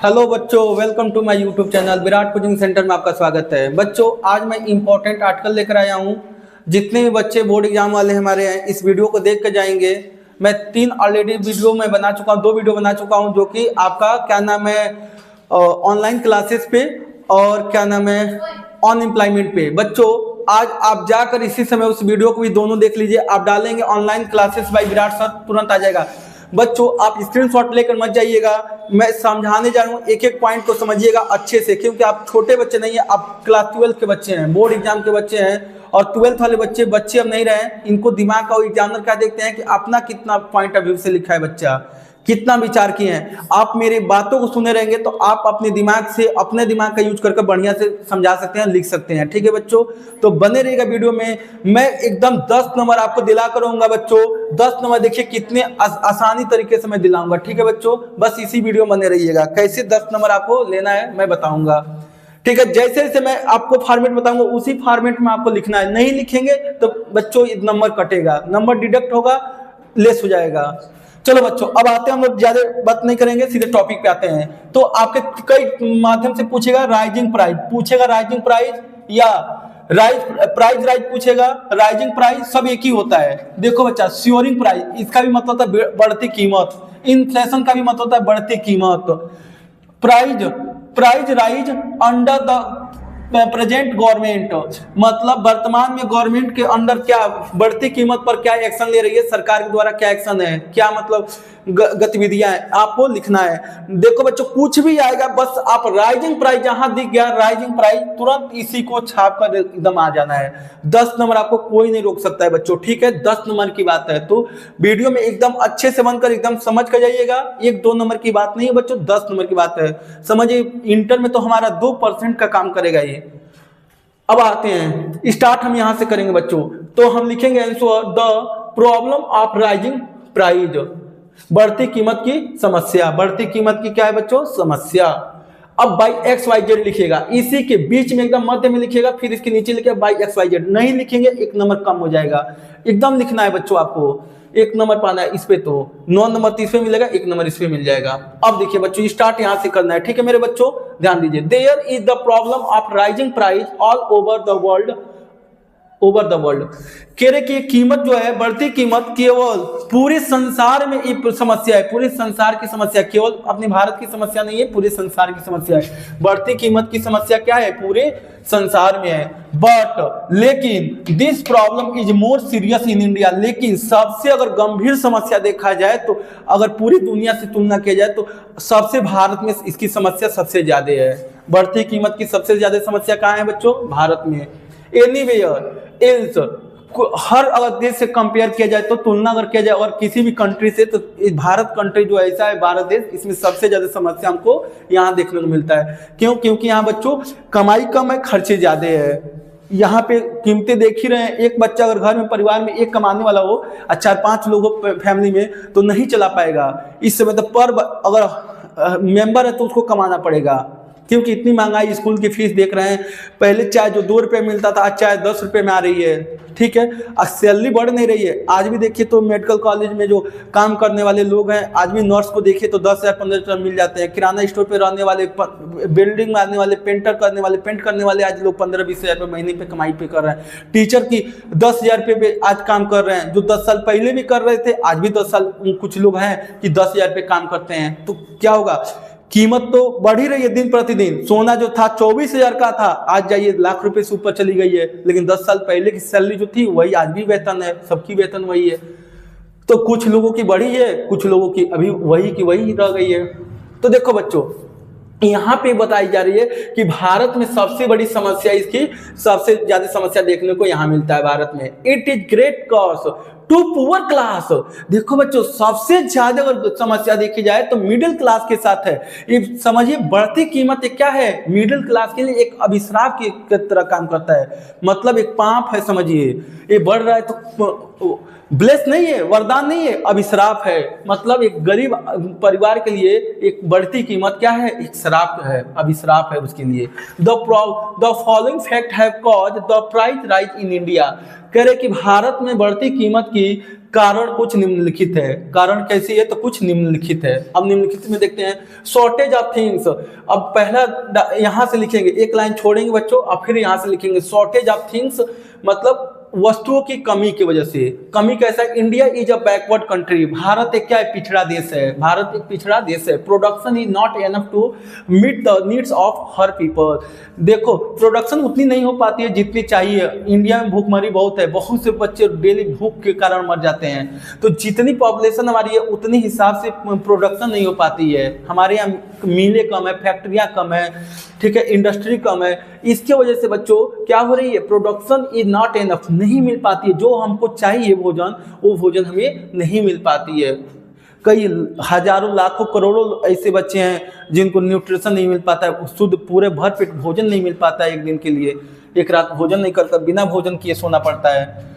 Hello बच्चों, welcome to my YouTube channel Virat coaching centre में आपका स्वागत है। बच्चों, आज मैं इंपॉर्टेंट आर्टिकल लेकर आया हूं। जितने भी बच्चे बोर्ड एग्जाम वाले हमारे हैं, इस वीडियो को देख कर जाएंगे। मैं 3 ऑलरेडी वीडियो में बना चुका हूं, 2 वीडियो बना चुका हूं, जो कि आपका क्या नाम है ऑनलाइन क्लासेस पे और क्या नाम है अनएम्प्लॉयमेंट पे। बच्चों, आज आप जाकर इसी समय उस वीडियो को भी दोनों देख लीजिए। आप डालेंगे online classes bye Virat sir, तुरंत आ जाएगा। बच्चों, आप स्क्रीनशॉट लेकर मत जाइएगा, मैं समझाने जा रहा हूँ, एक एक पॉइंट को समझिएगा अच्छे से, क्योंकि आप छोटे बच्चे नहीं है, आप क्लास 12 के बच्चे हैं, बोर्ड एग्जाम के बच्चे हैं। और 12th वाले बच्चे अब नहीं रहे, इनको दिमाग का एग्जामिनर क्या देखते हैं कि अपना कितना पॉइंट ऑफ व्यू से लिखा है बच्चा, कितना विचार किए हैं। आप मेरी बातों को सुने रहेंगे तो आप अपने दिमाग से, अपने दिमाग का यूज करके बढ़िया से समझा सकते हैं, लिख सकते हैं। ठीक है बच्चों, तो बने रहिएगा वीडियो में। मैं एकदम 10 नंबर आपको दिला करूंगा बच्चों। 10 नंबर देखिए कितने आसानी तरीके से मैं दिलाऊंगा। ठीक है बच्चों, बस इसी वीडियो में बने रहिएगा। कैसे 10 नंबर आपको लेना है मैं बताऊंगा। ठीक है, जैसे जैसे मैं आपको फॉर्मेट बताऊंगा उसी फॉर्मेट में आपको लिखना है। नहीं लिखेंगे तो बच्चों नंबर कटेगा, नंबर डिडक्ट होगा, लेस हो जाएगा। चलो बच्चों, अब आते हैं, हम लोग ज्यादा बात नहीं करेंगे, सीधे टॉपिक पे आते हैं। तो आपके कई माध्यम से पूछेगा राइजिंग प्राइस, पूछेगा राइजिंग प्राइस या राइज पूछेगा। राइजिंग प्राइस सब एक ही होता है। देखो बच्चा, सोअरिंग प्राइस, इसका भी मतलब होता है बढ़ती कीमत। इन्फ्लेशन का भी मतलब होता है बढ़ती कीमत। Price rise under the present government, मतलब वर्तमान में गवर्नमेंट के अंडर क्या बढ़ती कीमत पर क्या एक्शन ले रही है, सरकार के द्वारा क्या एक्शन है, क्या मतलब गतिविधियां हैं, आपको लिखना है। देखो बच्चों, कुछ भी आएगा, बस आप राइजिंग प्राइस, जहां दिख गया राइजिंग प्राइस, तुरंत इसी को छाप कर एकदम आ जाना है। 10 नंबर आपको कोई नहीं रोक सकता है बच्चों। ठीक है, 10 नंबर की बात है, तो वीडियो में एकदम अच्छे से बनकर एकदम समझ कर जाइएगा। 1-2 नंबर की बात नहीं है बच्चों, 10 नंबर की बात है। समझिए, इंटर में तो हमारा 2% का काम करेगा ये। अब आते हैं, स्टार्ट हम यहां से करेंगे बच्चों। तो हम लिखेंगे answer, the problem of rising price, बढ़ती कीमत की समस्या। बढ़ती कीमत की क्या है बच्चों? समस्या। अब बाई XYZ लिखिएगा, इसी के बीच में एकदम मध्य में लिखिएगा, फिर इसके नीचे लिखिएगा बाई XYZ। नहीं लिखेंगे 1 नंबर कम हो जाएगा। एकदम लिखना है बच्चों, आपको 1 नंबर पाना है इस पे, तो 9 नंबर तो इसमें मिलेगा, 1 नंबर इसमें मिल जाएगा। अब देखिए बच्चों, स्टार्ट यहां से करना है। ठीक है मेरे बच्चों, ध्यान दीजिए। There is the problem of rising price all over the world. कह रहे कि कीमत जो है, बढ़ती कीमत केवल पूरे संसार में ये समस्या है। पूरे संसार की समस्या, केवल अपने भारत की समस्या नहीं है, पूरे संसार की समस्या है। बढ़ती कीमत की समस्या क्या है? पूरे संसार में है। बट लेकिन this problem is more serious in India. लेकिन सबसे अगर गंभीर समस्या देखा जाए तो, अगर पूरी दुनिया से तुलना किया जाए तो सबसे भारत में इसकी समस्या सबसे ज्यादा है। बढ़ती कीमत की सबसे ज्यादा समस्या कहाँ है बच्चों? भारत में। एनीवेयर एल्स, हर अगर देश से कंपेयर किया जाए तो, तुलना अगर किया जाए और किसी भी कंट्री से, तो भारत कंट्री जो ऐसा है, भारत देश, इसमें सबसे ज्यादा समस्या हमको यहाँ देखने को मिलता है। क्यों? क्योंकि यहाँ बच्चों कमाई कम है, खर्चे ज्यादा है। यहाँ पे कीमतें देख ही रहे हैं। एक बच्चा अगर घर में, परिवार में एक कमाने वाला हो, 4-5 लोगों फैमिली में, तो नहीं चला पाएगा। इस समय तो पर अगर मेंबर है तो उसको कमाना पड़ेगा, क्योंकि इतनी महंगाई, स्कूल की फीस देख रहे हैं। पहले चाय जो 2 रुपये मिलता था, आज चाय 10 रुपये में आ रही है। ठीक है, सैलरी बढ़ नहीं रही है। आज भी देखिए तो मेडिकल कॉलेज में जो काम करने वाले लोग हैं, आज भी नर्स को देखिए तो 10,000 15,000 मिल जाते हैं। किराना स्टोर पे रहने वाले, बिल्डिंग में आने वाले, पेंट करने वाले आज लोग 15-20 हज़ार महीने पे कमाई पे कर रहे हैं। टीचर की 10,000 रुपये पे आज काम कर रहे हैं, जो 10 साल पहले भी कर रहे थे, आज भी 10 साल कुछ लोग हैं कि 10,000 रुपये काम करते हैं। तो क्या होगा? कीमत तो बढ़ ही रही है दिन प्रतिदिन। सोना जो था 24,000 का था, आज जाइए लाख रुपए से ऊपर चली गई है। लेकिन 10 साल पहले की सैलरी जो थी वही आज भी वेतन है, सबकी वेतन वही है। तो कुछ लोगों की बढ़ी है, कुछ लोगों की अभी वही की वही रह गई है। तो देखो बच्चों, यहाँ पे बताई जा रही है कि भारत में सबसे बड़ी समस्या, इसकी सबसे ज्यादा समस्या देखने को यहाँ मिलता है भारत में। It is great cost to poor class. देखो बच्चों, सबसे ज्यादा अगर समस्या देखी जाए तो मिडिल क्लास के साथ है। ये समझिए, बढ़ती कीमत क्या है? मिडिल क्लास के लिए एक अभिश्राप की तरह काम करता है, मतलब एक पाप है। समझिए, ये बढ़ रहा है तो ब्लेस नहीं है, वरदान नहीं है, अभिश्राप है। मतलब एक गरीब परिवार के लिए एक बढ़ती कीमत क्या है, एक श्राप है, अभिश्राप है उसके लिए। The following fact have cause the price rise in India. कह रहे कि भारत में बढ़ती कीमत की कारण कुछ निम्नलिखित है। कारण कैसी है, तो कुछ निम्नलिखित है। अब निम्नलिखित में देखते हैं, शॉर्टेज ऑफ थिंग्स। अब पहला यहां से लिखेंगे, एक लाइन छोड़ेंगे बच्चों और फिर यहां से लिखेंगे शॉर्टेज ऑफ थिंग्स, मतलब वस्तुओं की कमी की वजह से। कमी कैसा है, India is a backward country. Bharat एक क्या है, पिछड़ा देश है। भारत एक पिछड़ा देश है। Production is not enough to meet the needs of her people. देखो प्रोडक्शन उतनी नहीं हो पाती है जितनी चाहिए। इंडिया में भूखमरी बहुत है, बहुत से बच्चे डेली भूख के कारण मर जाते हैं। तो जितनी पॉपुलेशन हमारी है उतनी हिसाब से प्रोडक्शन नहीं हो पाती है। हमारे यहाँ मिलें कम है, फैक्ट्रियाँ कम है, ठीक है, इंडस्ट्री कम है। इसके वजह से बच्चों क्या हो रही है, प्रोडक्शन इज नॉट एनफ, नहीं मिल पाती है। जो हमको चाहिए भोजन, वो भोजन हमें नहीं मिल पाती है। कई हजारों लाखों करोड़ों ऐसे बच्चे हैं जिनको न्यूट्रिशन नहीं मिल पाता है, शुद्ध पूरे भर पेट भोजन नहीं मिल पाता है। एक दिन के लिए एक रात भोजन नहीं करता, बिना भोजन किए सोना पड़ता है।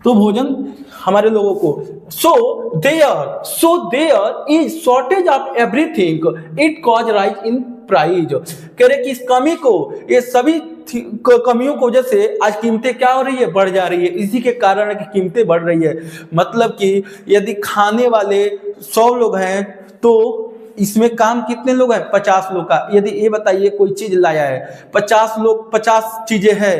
तो भोजन हमारे लोगों को, so there is shortage of everything, it cause rise in price. कह रहे कि इस कमी को, ये सभी कमियों की वजह से आज कीमतें क्या हो रही है, बढ़ जा रही है। इसी के कारण है कि कीमतें बढ़ रही है। मतलब कि यदि खाने वाले 100 लोग हैं तो इसमें काम कितने लोग हैं, 50 लोग का। यदि ये बताइए कोई चीज लाया है, 50 लोग, 50 चीजें हैं,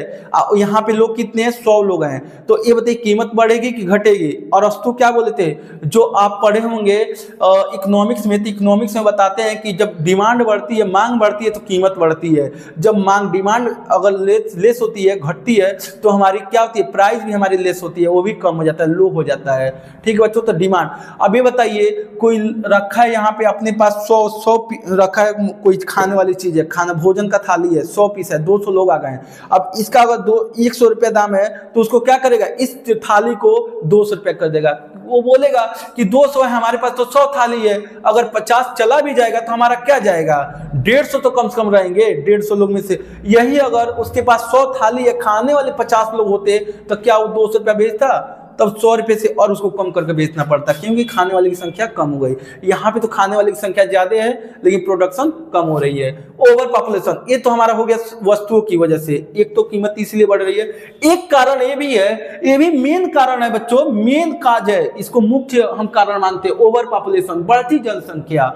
यहाँ पे लोग कितने हैं, 100 लोग हैं, तो ये बताइए कीमत बढ़ेगी कि घटेगी। और अस्तु क्या बोले थे, जो आप पढ़े होंगे इकोनॉमिक्स में, तो इकोनॉमिक्स में बताते हैं कि जब डिमांड बढ़ती है, मांग बढ़ती है, तो कीमत बढ़ती है। जब डिमांड अगर लेस होती है, घटती है, तो हमारी क्या होती है, प्राइस भी हमारी लेस होती है, वो भी कम हो जाता है, लो हो जाता है। ठीक है बच्चों, तो डिमांड। अब ये बताइए कोई रखा है यहाँ पे अपने 100 रखा है, कोई खाने वाली चीज है, खाना भोजन का थाली है, 100 पीस है, 200 लोग आ गए हैं। अब इसका अगर 100 रुपया दाम है तो उसको क्या करेगा, इस थाली को 200 रुपया कर देगा। वो बोलेगा कि 200 है हमारे पास, तो 100 थाली है, अगर 50 चला भी जाएगा तो हमारा क्या जाएगा, 150 तो कम से कम रहेंगे 150 लोग में से। यही अगर उसके पास 100 थाली है, खाने वाले 50 लोग होते तो क्या वो 200 रुपया बेचता, तब 100 रुपये से और उसको कम करके बेचना पड़ता, क्योंकि खाने वाले की संख्या कम हो गई। यहाँ पे तो खाने वाले की संख्या ज्यादा है लेकिन प्रोडक्शन कम हो रही है। ओवर पॉपुलेशन, ये तो हमारा हो गया वस्तुओं की वजह से। एक तो कीमत इसलिए बढ़ रही है, एक कारण ये भी है, ये भी मेन कारण है बच्चों, मेन काज है, इसको मुख्य हम कारण मानते हैं। ओवर पॉपुलेशन, बढ़ती जनसंख्या।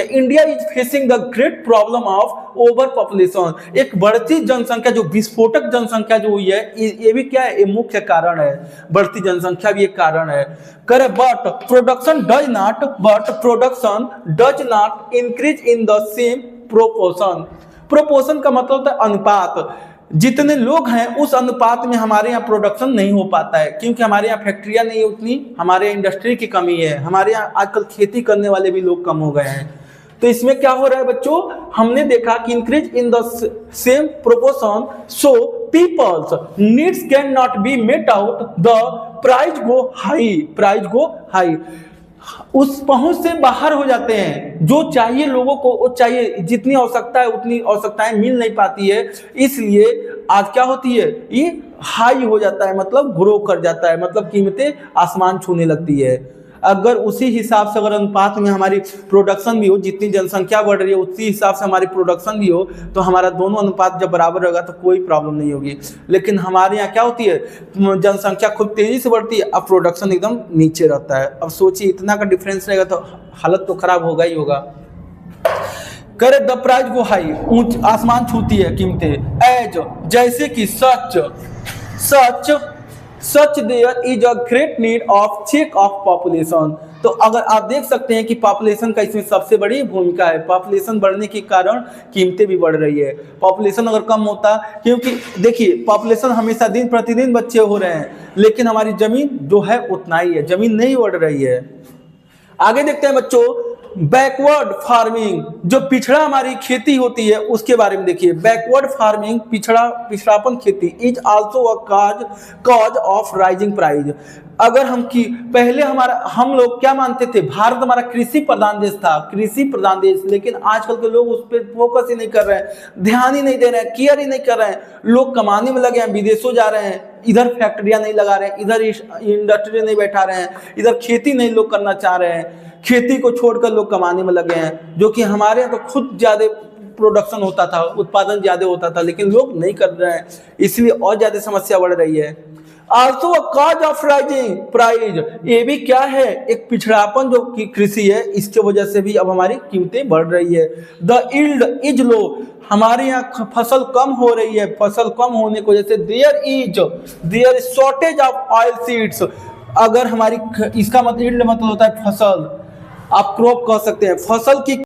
India is facing the great problem of over population. एक बढ़ती जनसंख्या, जो विस्फोटक जनसंख्या जो हुई है, ये भी क्या है, ये मुख्य कारण है। बढ़ती जनसंख्या भी एक कारण है। करे but production does not increase in the same proportion. Proportion का मतलब होता है अनुपात। जितने लोग हैं उस अनुपात में हमारे यहाँ प्रोडक्शन नहीं हो पाता है, क्योंकि हमारे यहाँ फैक्ट्रियाँ नहीं उतनी, हमारे यहाँ इंडस्ट्री की कमी है, हमारे यहाँ आजकल खेती करने वाले भी लोग कम हो गए हैं। तो इसमें क्या हो रहा है बच्चों, हमने देखा कि increase in the same proportion, so peoples needs can not be met out, the price go high. उस पहुंच से बाहर हो जाते हैं। जो चाहिए लोगों को, वो चाहिए, जितनी आवश्यकता है उतनी आवश्यकताएं मिल नहीं पाती है। इसलिए आज क्या होती है, ये हाई हो जाता है, मतलब ग्रो कर जाता है, मतलब कीमतें आसमान छूने लगती है। अगर उसी हिसाब से, अगर अनुपात में हमारी प्रोडक्शन भी हो, जितनी जनसंख्या बढ़ रही है उसी हिसाब से हमारी प्रोडक्शन भी हो, तो हमारा दोनों अनुपात जब बराबर रहेगा तो कोई प्रॉब्लम नहीं होगी। लेकिन हमारे यहाँ क्या होती है, जनसंख्या खूब तेजी से बढ़ती है, अब प्रोडक्शन एकदम नीचे रहता है। अब सोचिए इतना का डिफरेंस रहेगा तो हालत तो खराब होगा ही होगा। करे द प्राइस गो हाई, ऊंच आसमान छूती है कीमतें। एज, जैसे कि such there is a great need of check of population. तो अगर आप देख सकते हैं कि पॉपुलेशन का इसमें सबसे बड़ी भूमिका है। पॉपुलेशन बढ़ने के कारण कीमतें भी बढ़ रही है। पॉपुलेशन अगर कम होता, क्योंकि देखिए पॉपुलेशन हमेशा दिन प्रतिदिन बच्चे हो रहे हैं, लेकिन हमारी जमीन जो है उतना ही है, जमीन नहीं बढ़ रही है। आगे देखते हैं बच्चों, बैकवर्ड फार्मिंग, जो पिछड़ा हमारी खेती होती है उसके बारे में देखिए। बैकवर्ड फार्मिंग, पिछड़ापन खेती, is also a cause of rising price. अगर पहले हम लोग क्या मानते थे, भारत हमारा कृषि प्रधान देश था, कृषि प्रधान देश, लेकिन आजकल के लोग उस पर फोकस ही नहीं कर रहे हैं, ध्यान ही नहीं दे रहे हैं, केयर ही नहीं कर रहे हैं। लोग कमाने में लगे हैं, विदेशों जा रहे हैं, इधर फैक्ट्रियां नहीं लगा रहे हैं, इधर इंडस्ट्री नहीं बैठा रहे हैं, इधर खेती नहीं लोग करना चाह रहे हैं, खेती को छोड़कर लोग कमाने में लगे हैं, जो कि हमारे यहाँ तो खुद ज्यादा प्रोडक्शन होता था, उत्पादन ज्यादा होता था, लेकिन लोग नहीं कर रहे हैं, इसलिए और ज्यादा समस्या बढ़ रही है। Also a cause of rising price, ये भी क्या है, एक पिछड़ापन जो कि कृषि है, इसके वजह से भी अब हमारी कीमतें बढ़ रही है। द यील्ड इज लो, हमारे यहाँ फसल कम हो रही है, फसल कम होने की वजह से there is shortage of oil seeds. अगर हमारी इसका मतलब यील्ड मतलब होता है फसल, आप क्रॉप कह सकते हैं, फसल की